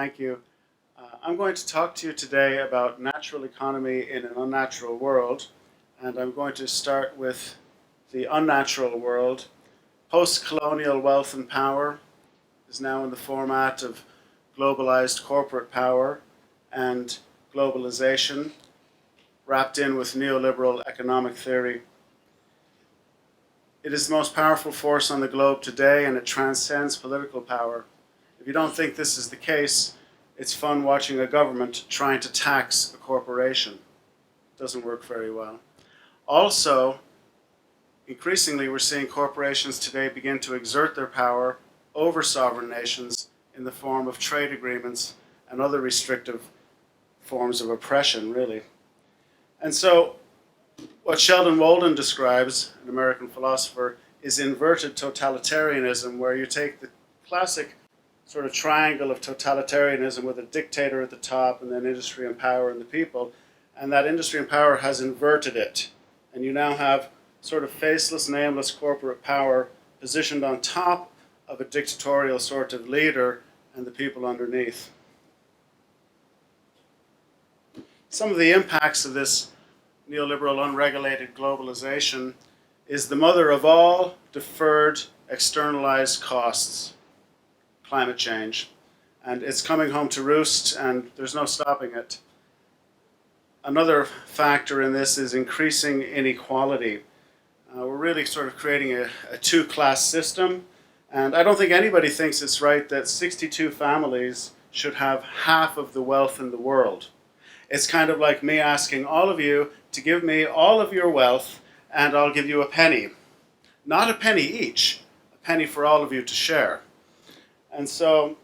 Thank you. I'm going to talk to you today about natural economy in an unnatural world, and I'm going to start with the unnatural world. Post-colonial wealth and power is now in the format of globalized corporate power and globalization, wrapped in with neoliberal economic theory. It is the most powerful force on the globe today, and it transcends political power. If you don't think this is the case, it's fun watching a government trying to tax a corporation. It doesn't work very well. Also, increasingly we're seeing corporations today begin to exert their power over sovereign nations in the form of trade agreements and other restrictive forms of oppression, really. And so, what Sheldon Walden describes, an American philosopher, is inverted totalitarianism, where you take the classic sort of triangle of totalitarianism with a dictator at the top and then industry and power and the people, and that industry and power has inverted it. And you now have sort of faceless, nameless corporate power positioned on top of a dictatorial sort of leader and the people underneath. Some of the impacts of this neoliberal unregulated globalization is the mother of all deferred externalized costs, climate change. And it's coming home to roost, and there's no stopping it. Another factor in this is increasing inequality. We're really sort of creating a two-class system, and I don't think anybody thinks it's right that 62 families should have half of the wealth in the world. It's kind of like me asking all of you to give me all of your wealth, and I'll give you a penny. Not a penny each, a penny for all of you to share. And so,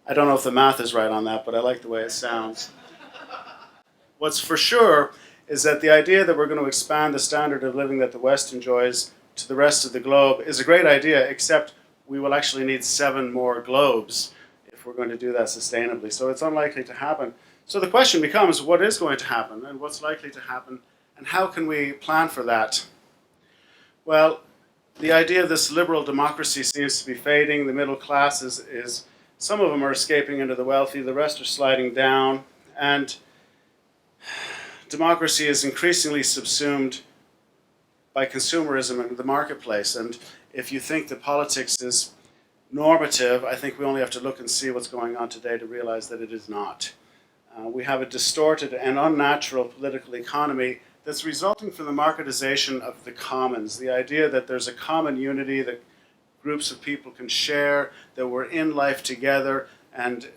I don't know if the math is right on that, but I like the way it sounds. What's for sure is that the idea that we're going to expand the standard of living that the West enjoys to the rest of the globe is a great idea, except we will actually need 7 more globes if we're going to do that sustainably. So it's unlikely to happen. So the question becomes, what is going to happen, and what's likely to happen, and how can we plan for that? Well, the idea of this liberal democracy seems to be fading. The middle class is some of them are escaping into the wealthy, the rest are sliding down, and democracy is increasingly subsumed by consumerism in the marketplace. And if you think that politics is normative, I think we only have to look and see what's going on today to realize that it is not. We have a distorted and unnatural political economy that's resulting from the marketization of the commons, the idea that there's a common unity that groups of people can share, that we're in life together, and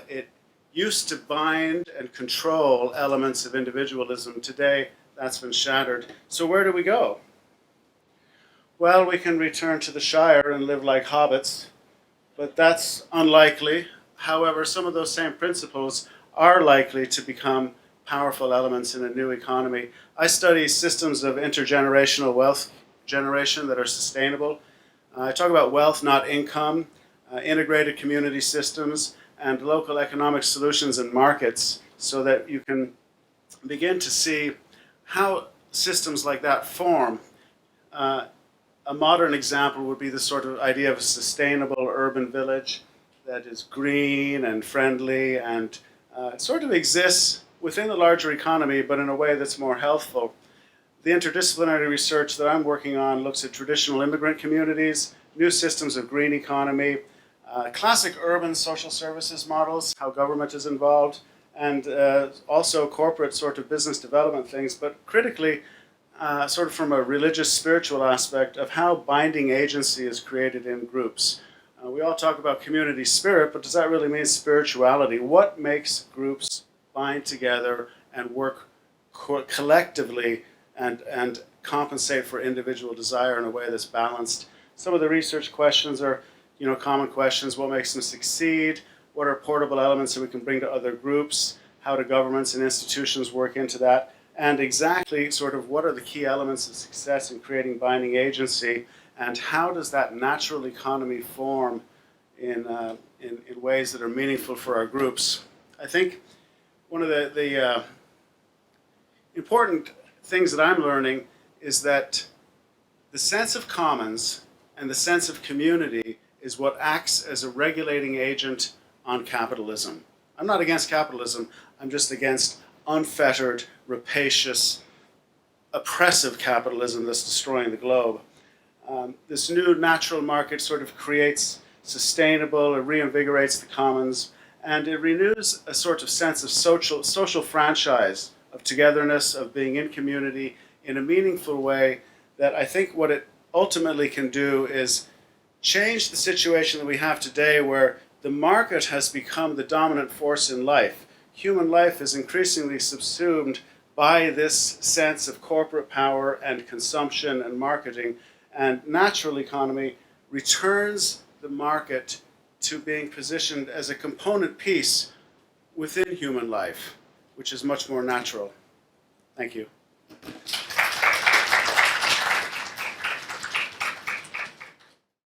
it used to bind and control elements of individualism. Today, that's been shattered. So where do we go? Well, we can return to the Shire and live like hobbits, but that's unlikely. However, some of those same principles are likely to become powerful elements in a new economy. I study systems of intergenerational wealth generation that are sustainable. I talk about wealth, not income, integrated community systems, and local economic solutions and markets, so that you can begin to see how systems like that form. A modern example would be the sort of idea of a sustainable urban village that is green and friendly and it sort of exists within the larger economy, but in a way that's more healthful. The interdisciplinary research that I'm working on looks at traditional immigrant communities, new systems of green economy, classic urban social services models, how government is involved, and also corporate sort of business development things, but critically, sort of from a religious, spiritual aspect of how binding agency is created in groups. We all talk about community spirit, but does that really mean spirituality? What makes groups bind together and work collectively and compensate for individual desire in a way that's balanced? Some of the research questions are, common questions. What makes them succeed? What are portable elements that we can bring to other groups? How do governments and institutions work into that? And exactly sort of what are the key elements of success in creating binding agency, and how does that natural economy form in ways that are meaningful for our groups? I think one of the important things that I'm learning is that the sense of commons and the sense of community is what acts as a regulating agent on capitalism. I'm not against capitalism, I'm just against unfettered, rapacious, oppressive capitalism that's destroying the globe. This new natural market sort of creates sustainable, it reinvigorates the commons, and it renews a sort of sense of social franchise, of togetherness, of being in community in a meaningful way, that I think what it ultimately can do is change the situation that we have today, where the market has become the dominant force in life. Human life is increasingly subsumed by this sense of corporate power and consumption and marketing, and natural economy returns the market to being positioned as a component piece within human life, which is much more natural. Thank you.